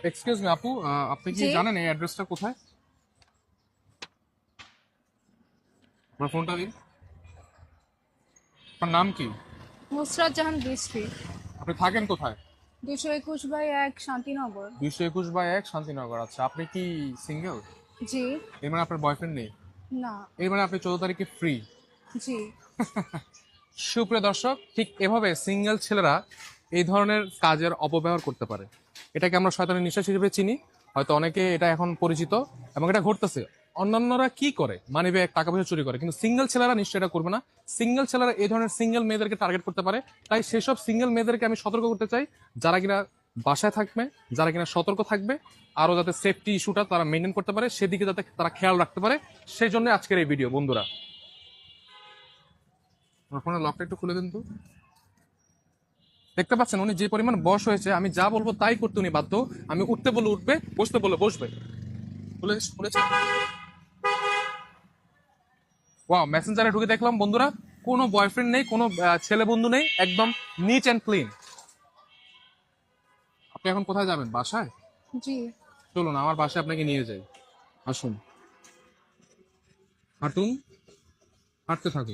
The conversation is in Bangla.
এক্সকিউজ মি আপু, আপনি কি জি। জানেন এই অ্যাড্রেসটা কোথায়? আমার ফোনটা দিন। আপনার নাম কি? নুসরাত জাহান বৃষ্টি। আপনি থাকেন কোথায়? 221/1 শান্তিনগর। 221/1 শান্তিনগর। আচ্ছা, আপনি কি সিঙ্গেল? জি। এর মানে আপনার বয়ফ্রেন্ড নেই? না। এর মানে আপনি 14 তারিখে ফ্রি? জি। সুপ্রিয় দর্শক, ঠিক এভাবে সিঙ্গেল ছেলেরা এই ধরনের কাজের অপব্যবহার করতে পারে। এটাকে আমরা শয়তানের নিঃশ্বাস হিসেবে চিনি। হয়তো অনেকে এটা এখন পরিচিত এবং এটা ঘটতেছে। অন্যান্যরা কি করে, মানি ব্যাগ, টাকা পয়সা চুরি করে, কিন্তু সিঙ্গেল ছেলেরা নিশ্চয়ই এটা করবে না। সিঙ্গেল ছেলেরা এই ধরনের সিঙ্গেল মেয়েদেরকে টার্গেট করতে পারে। তাই সেসব সিঙ্গেল মেয়েদেরকে আমি সতর্ক করতে চাই, যারা কিনা বাসায় থাকবে, যারা কিনা সতর্ক থাকবে, আরো যাতে সেফটি ইস্যুটা তারা মেনটেন করতে পারে, সেদিকে যাতে তারা খেয়াল রাখতে পারে। সেই জন্য আজকের এই ভিডিও। বন্ধুরা, আমার ফোনের লকটা একটু খুলে দিন তো। দেখতে পাচ্ছেন উনি যে পরিমাণ বয়স হয়েছে, আমি যা বলবো তাই করতে উনি বাধ্য। আমি উঠতে বললে উঠবে, বসতে বললে বসবে। খুলেছে। ওয়াও, মেসেঞ্জারে ঢুকে দেখলাম বন্ধুরা, কোনো বয়ফ্রেন্ড নেই, কোনো ছেলে বন্ধু নেই, একদম নিট অ্যান্ড ক্লিন। আপনি এখন কোথায় যাবেন? বাসায়? জি। চলুন আমার বাসায় আপনাকে নিয়ে যাই। আসুন, হাঁটুন, হাঁটতে থাকুন।